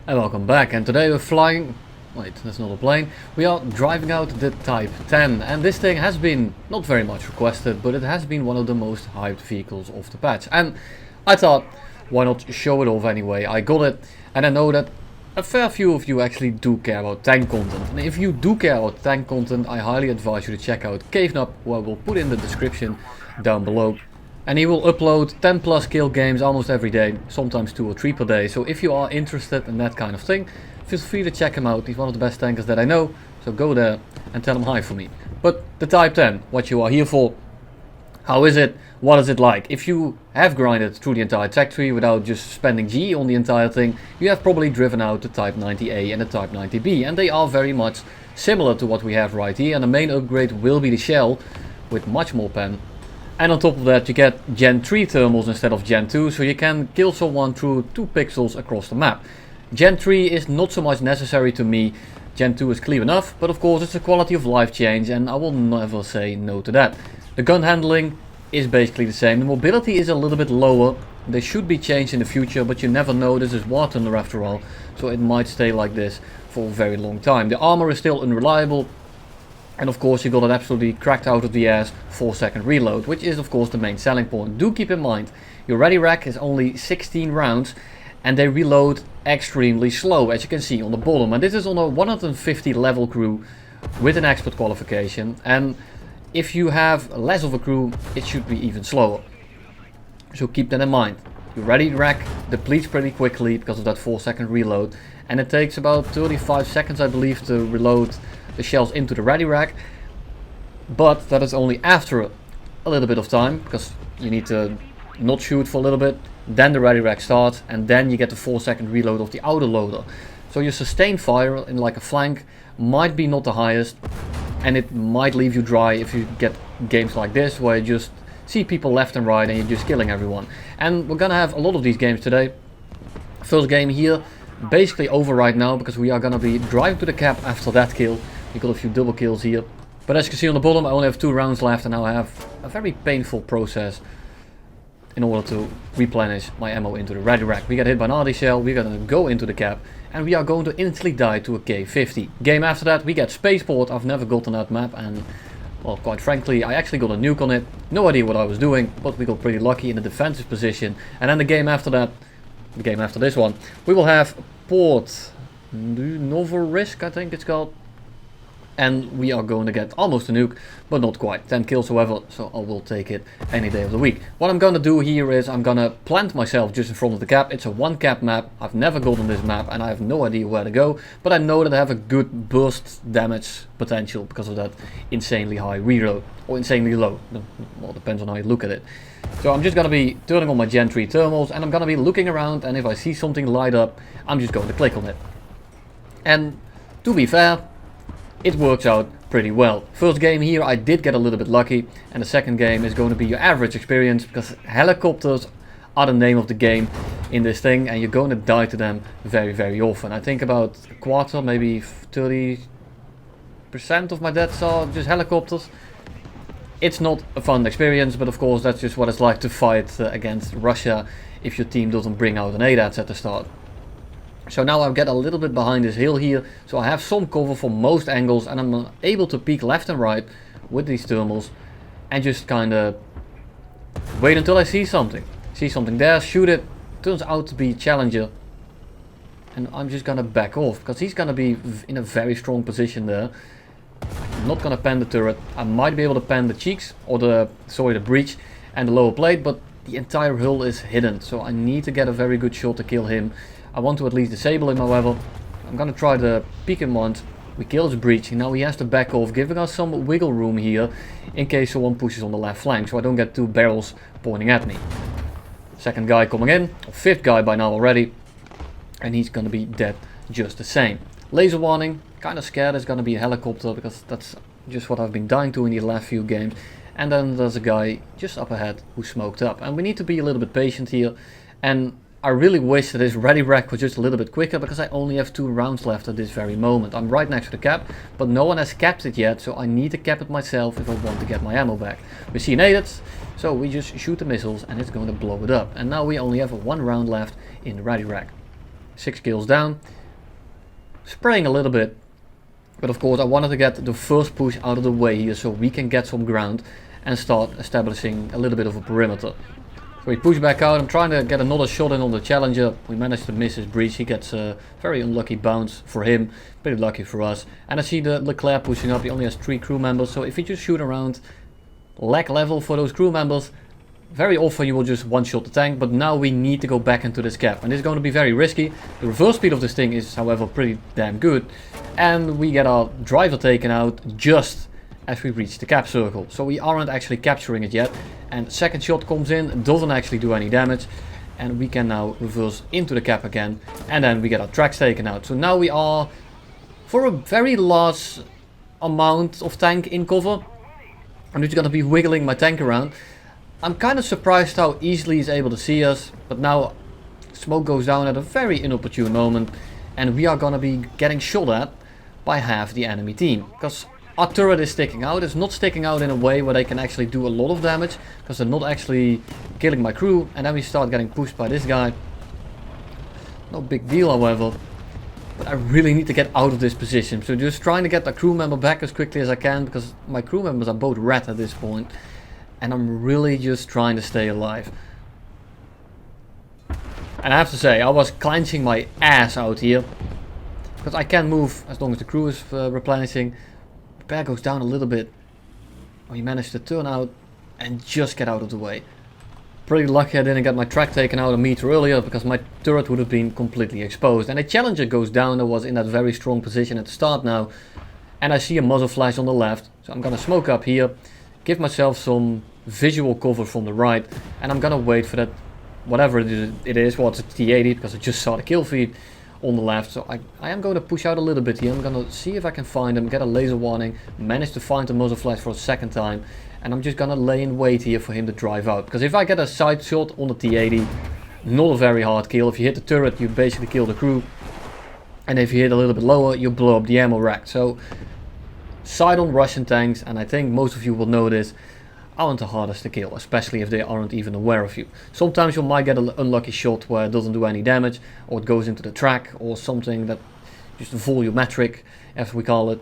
And welcome back, and today we're flying, wait, that's not a plane, we are driving out the Type 10, and this thing has been not very much requested, but it has been one of the most hyped vehicles of the patch, and I thought, why not show it off anyway. I got it, and I know that a fair few of you actually do care about tank content, and if you do care about tank content, I highly advise you to check out Calibre, who I will put in the description down below. And he will upload 10 plus kill games almost every day, sometimes 2 or 3 per day. So if you are interested in that kind of thing, feel free to check him out. He's one of the best tankers that I know, so go there and tell him hi for me. But the Type 10, what you are here for, how is it, what is it like? If you have grinded through the entire tech tree without just spending G on the entire thing, you have probably driven out the Type 90A and the Type 90B, and they are very much similar to what we have right here, and the main upgrade will be the shell with much more pen. And on top of that you get Gen 3 thermals instead of Gen 2, so you can kill someone through 2 pixels across the map. Gen 3 is not so much necessary to me, Gen 2 is clear enough, but of course it's a quality of life change and I will never say no to that. The gun handling is basically the same, the mobility is a little bit lower, they should be changed in the future, but you never know, this is War Thunder after all, so it might stay like this for a very long time. The armor is still unreliable. And of course you got it absolutely cracked out of the ass 4-second reload, which is of course the main selling point. Do keep in mind, your ready rack is only 16 rounds and they reload extremely slow, as you can see on the bottom. And this is on a 150 level crew with an expert qualification, and if you have less of a crew it should be even slower. So keep that in mind. Your ready rack depletes pretty quickly because of that 4-second reload, and it takes about 35 seconds I believe to reload the shells into the ready rack, but that is only after a little bit of time, because you need to not shoot for a little bit, then the ready rack starts, and then you get the 4-second reload of the outer loader. So your sustained fire in like a flank might be not the highest, and it might leave you dry if you get games like this where you just see people left and right and you're just killing everyone. And we're gonna have a lot of these games today. First game here basically over right now, because we are gonna be driving to the cap after that kill. We got a few double kills here, but as you can see on the bottom I only have 2 rounds left, and now I have a very painful process in order to replenish my ammo into the ready rack. We get hit by an RD shell, we're gonna go into the cap, and we are going to instantly die to a K50. Game after that we get Spaceport. I've never gotten that map, and well, quite frankly I actually got a nuke on it. No idea what I was doing, but we got pretty lucky in the defensive position. And then the game after that, the game after this one, we will have Port Novorisk, I think it's called. And we are going to get almost a nuke, but not quite. 10 kills however, so I will take it any day of the week. What I'm going to do here is I'm going to plant myself just in front of the cap. It's a 1 cap map. I've never gotten this map and I have no idea where to go. But I know that I have a good burst damage potential because of that insanely high reload. Or insanely low. Well, depends on how you look at it. So I'm just going to be turning on my Gen 3 thermals and I'm going to be looking around, and if I see something light up, I'm just going to click on it. And to be fair, it works out pretty well. First game here I did get a little bit lucky, and the second game is going to be your average experience, because helicopters are the name of the game in this thing, and you're going to die to them very often. I think about a quarter, maybe 30% of my deaths are just helicopters. It's not a fun experience, but of course that's just what it's like to fight against Russia if your team doesn't bring out an ADATS at the start. So now I get a little bit behind this hill here, so I have some cover from most angles, and I'm able to peek left and right with these thermals and just kind of wait until I see something. See something there, shoot it, turns out to be Challenger, and I'm just gonna back off because he's gonna be in a very strong position there. I'm not gonna pen the turret. I might be able to pen the cheeks, or the breech and the lower plate, but the entire hull is hidden, so I need to get a very good shot to kill him. I want to at least disable him, however. I'm gonna try the peek in once. We kill his breach, and now he has to back off, giving us some wiggle room here in case someone pushes on the left flank, so I don't get 2 barrels pointing at me. Second guy coming in, or 5th guy by now already, and he's gonna be dead just the same. Laser warning, kinda scared it's gonna be a helicopter, because that's just what I've been dying to in the last few games. And then there's a guy just up ahead who smoked up, and we need to be a little bit patient here. And I really wish that this ready rack was just a little bit quicker, because I only have 2 rounds left at this very moment. I'm right next to the cap, but no one has capped it yet, so I need to cap it myself if I want to get my ammo back. We see an ADATS, so we just shoot the missiles and it's going to blow it up. And now we only have 1 round left in the ready rack. 6 kills down. spraying a little bit. But of course I wanted to get the first push out of the way here so we can get some ground and start establishing a little bit of a perimeter. So we push back out. I'm trying to get another shot in on the Challenger. We managed to miss his breach. He gets a very unlucky bounce for him, pretty lucky for us. And I see the Leclerc pushing up. He only has 3 crew members, so if you just shoot around lag level for those crew members, very often you will just one-shot the tank. But now we need to go back into this gap, and this is going to be very risky. The reverse speed of this thing is however pretty damn good, and we get our driver taken out just as we reach the cap circle. So we aren't actually capturing it yet, and second shot comes in, doesn't actually do any damage, and we can now reverse into the cap again, and then we get our tracks taken out. So now we are, for a very large amount of tank in cover, I'm just gonna be wiggling my tank around. I'm kind of surprised how easily he's able to see us, but now smoke goes down at a very inopportune moment, and we are gonna be getting shot at by half the enemy team, because our turret is sticking out. It's not sticking out in a way where they can actually do a lot of damage, because they're not actually killing my crew. And then we start getting pushed by this guy. No big deal, however. But I really need to get out of this position. So just trying to get the crew member back as quickly as I can, because my crew members are both red at this point. And I'm really just trying to stay alive. And I have to say, I was clenching my ass out here, because I can move as long as the crew is replenishing. Repair goes down a little bit. We managed to turn out and just get out of the way. Pretty lucky I didn't get my track taken out a meter earlier, because my turret would have been completely exposed. And a Challenger goes down that was in that very strong position at the start now. And I see a muzzle flash on the left. So I'm gonna smoke up here, give myself some visual cover from the right, and I'm gonna wait for that, whatever it is. Well, it's a T80 because I just saw the kill feed on the left. So I am going to push out a little bit here. I'm gonna see if I can find him, get a laser warning, manage to find the muzzle flash for a second time, and I'm just gonna lay in wait here for him to drive out, because if I get a side shot on the T80, not a very hard kill. If you hit the turret, you basically kill the crew, and if you hit a little bit lower, you blow up the ammo rack. So side on Russian tanks, and I think most of you will know this, aren't the hardest to kill, especially if they aren't even aware of you. Sometimes you might get an unlucky shot where it doesn't do any damage, or it goes into the track, or something that just volumetric, as we call it.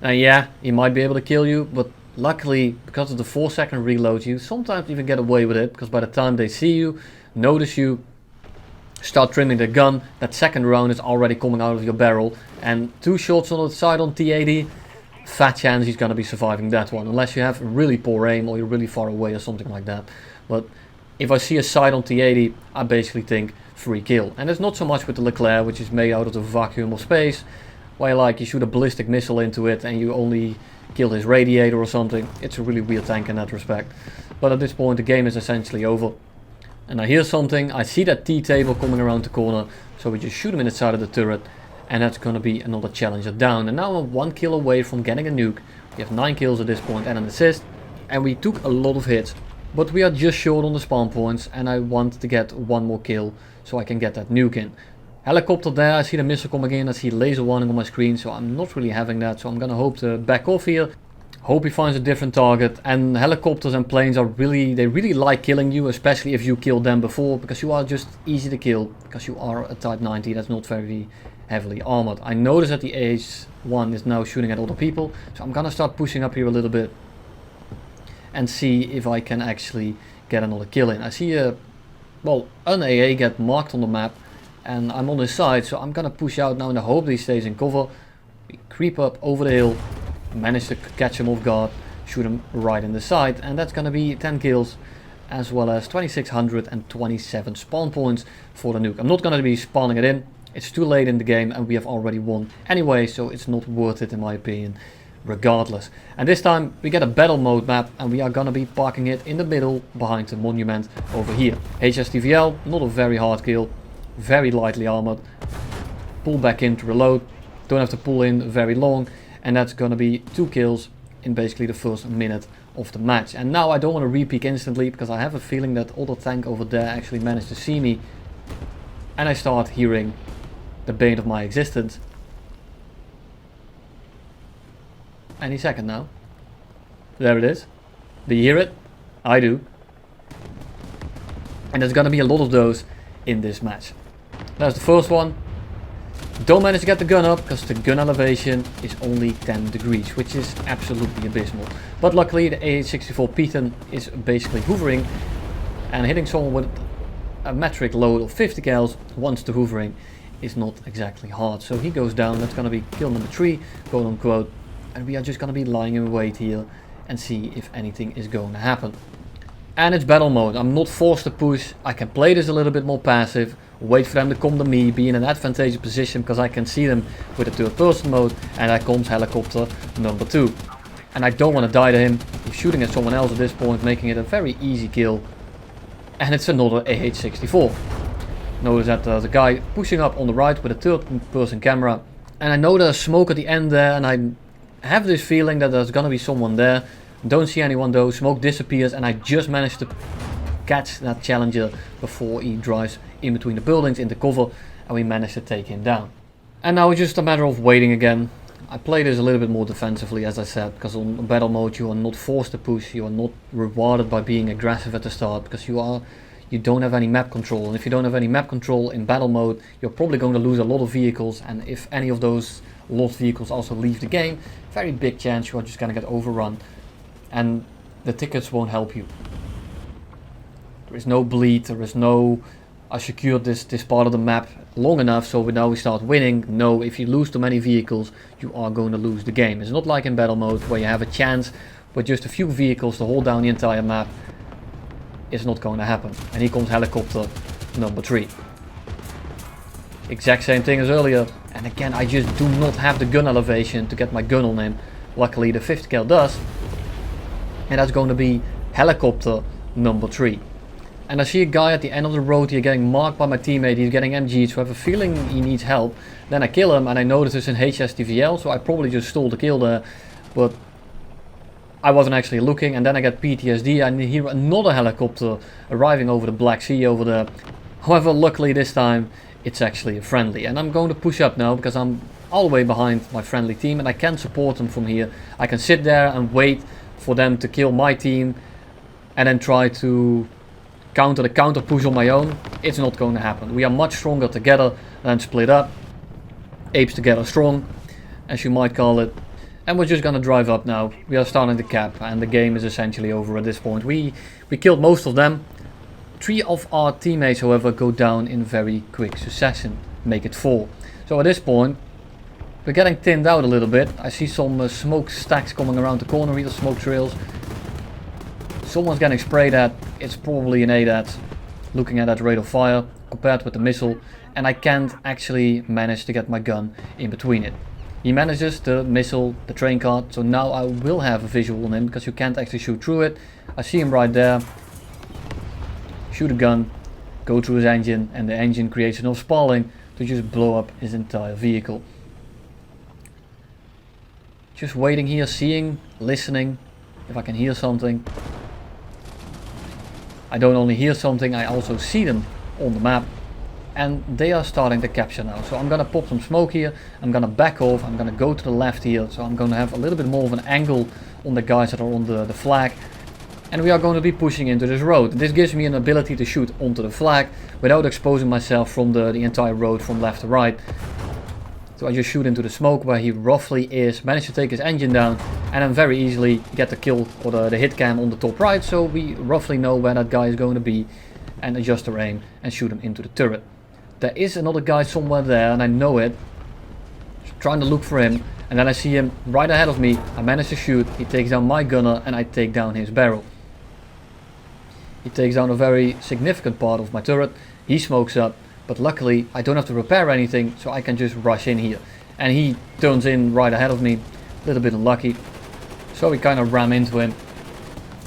And yeah, he might be able to kill you, but luckily, because of the 4-second reload, you sometimes even get away with it, because by the time they see you, notice you, start trimming the gun, that second round is already coming out of your barrel, and 2 shots on the side on T80, fat chance he's gonna be surviving that one, unless you have really poor aim or you're really far away or something like that. But if I see a sight on T80, I basically think free kill. And it's not so much with the Leclerc, which is made out of the vacuum of space, where like you shoot a ballistic missile into it and you only kill his radiator or something. It's a really weird tank in that respect. But at this point the game is essentially over. And I hear something, I see that T-table coming around the corner, so we just shoot him in the side of the turret. And that's gonna be another Challenger down. And now I'm 1 kill away from getting a nuke. We have 9 kills at this point and an assist. And we took a lot of hits. But we are just short on the spawn points. And I want to get 1 more kill so I can get that nuke in. Helicopter there, I see the missile coming in. I see laser warning on my screen. So I'm not really having that. So I'm gonna hope to back off here. Hope he finds a different target. And helicopters and planes are they really like killing you. Especially if you killed them before. Because you are just easy to kill. Because you are a Type 90 that's not very heavily armored. I notice that the AH-1 is now shooting at other people, so I'm gonna start pushing up here a little bit and see if I can actually get another kill in. I see an AA get marked on the map, and I'm on his side, so I'm gonna push out now in the hope that he stays in cover. We creep up over the hill, manage to catch him off guard, shoot him right in the side, and that's gonna be 10 kills as well as 2627 spawn points for the nuke. I'm not gonna be spawning it in. It's too late in the game and we have already won anyway, so it's not worth it in my opinion, regardless. And this time we get a battle mode map and we are gonna be parking it in the middle behind the monument over here. HSTVL, not a very hard kill, very lightly armored. Pull back in to reload, don't have to pull in very long, and that's gonna be 2 kills in basically the first minute of the match. And now I don't want to re-peek instantly, because I have a feeling that other tank over there actually managed to see me, and I start hearing the bane of my existence any second now. There it is. Do you hear it? I do. And there's gonna be a lot of those in this match. There's the first one. Don't manage to get the gun up because the gun elevation is only 10 degrees, which is absolutely abysmal. But luckily the AH-64 Python is basically hovering, and hitting someone with a metric load of 50 cals once the hovering is not exactly hard. So he goes down. That's going to be kill number 3, quote unquote, and we are just going to be lying in wait here and see if anything is going to happen. And it's battle mode. I'm not forced to push. I can play this a little bit more passive, wait for them to come to me, be in an advantageous position because I can see them with the third person mode, and there comes helicopter number 2. And I don't want to die to him. He's shooting at someone else at this point, making it a very easy kill. And it's another AH-64. Notice that there's a guy pushing up on the right with a third person camera. And I know there's smoke at the end there, and I have this feeling that there's gonna be someone there. Don't see anyone though, smoke disappears, and I just managed to catch that challenger before he drives in between the buildings into cover, and we managed to take him down. And now it's just a matter of waiting again. I play this a little bit more defensively, as I said, because on battle mode you are not forced to push, you are not rewarded by being aggressive at the start, because you don't have any map control, and if you don't have any map control in battle mode, you're probably going to lose a lot of vehicles, and if any of those lost vehicles also leave the game, very big chance you are just going to get overrun, and the tickets won't help you. There is no bleed, there is no I secured this part of the map long enough so now we start winning. No, if you lose too many vehicles you are going to lose the game. It's not like in battle mode where you have a chance with just a few vehicles to hold down the entire map. It's not going to happen. And here comes helicopter number 3. Exact same thing as earlier, and again I just do not have the gun elevation to get my gun on him. Luckily the 50 cal does, and that's going to be helicopter number 3. And I see a guy at the end of the road here getting marked by my teammate. He's getting MG'd, so I have a feeling he needs help. Then I kill him, and I notice it's an HSTVL, so I probably just stole the kill there. But I wasn't actually looking, and then I get PTSD. I hear another helicopter arriving over the Black Sea over there. However, luckily this time it's actually a friendly. And I'm going to push up now because I'm all the way behind my friendly team, and I can support them from here. I can sit there and wait for them to kill my team, and then try to counter the counter push on my own. It's not going to happen. We are much stronger together than split up. Apes together strong, as you might call it. And we're just gonna drive up now. We are starting the cap, and the game is essentially over at this point. We killed most of them. 3 of our teammates, however, go down in very quick succession. Make it 4. So at this point, we're getting thinned out a little bit. I see some smoke stacks coming around the corner here, smoke trails. Someone's getting sprayed at. It's probably an ADAT. Looking at that rate of fire compared with the missile, and I can't actually manage to get my gun in between it. He manages the missile, the train cart, so now I will have a visual on him because you can't actually shoot through it. I see him right there. Shoot a gun, go through his engine, and the engine creates enough spalling to just blow up his entire vehicle. Just waiting here, seeing, listening, if I can hear something. I don't only hear something, I also see them on the map, and they are starting to capture now. So I'm gonna pop some smoke here, I'm gonna back off, I'm gonna go to the left here, so I'm gonna have a little bit more of an angle on the guys that are on the flag, and we are going to be pushing into this road. This gives me an ability to shoot onto the flag without exposing myself from the entire road from left to right. So I just shoot into the smoke where he roughly is, manage to take his engine down, and then very easily get the kill or the hit cam on the top right, so we roughly know where that guy is going to be, and adjust our aim and shoot him into the turret. There is another guy somewhere there, and I know it. Just trying to look for him, and then I see him right ahead of me. I manage to shoot, he takes down my gunner, and I take down his barrel. He takes down a very significant part of my turret. He smokes up. But luckily I don't have to repair anything, so I can just rush in here. And he turns in right ahead of me, a little bit unlucky. So we kind of ram into him.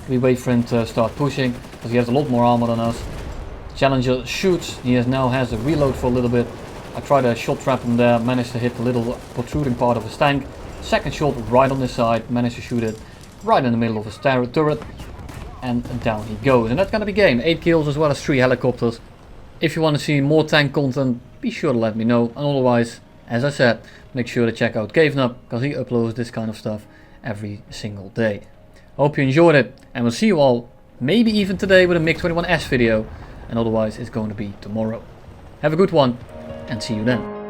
We wait for him to start pushing, because he has a lot more armor than us. Challenger shoots, he now has a reload for a little bit. I try to shot trap him there, managed to hit the little protruding part of his tank. Second shot right on this side, managed to shoot it right in the middle of his turret. And down he goes. And that's gonna be game. 8 kills as well as 3 helicopters. If you want to see more tank content, be sure to let me know, and otherwise, as I said, make sure to check out Calibre, because he uploads this kind of stuff every single day. Hope you enjoyed it, and we'll see you all, maybe even today with a MiG-21S video, and otherwise it's going to be tomorrow. Have a good one, and see you then.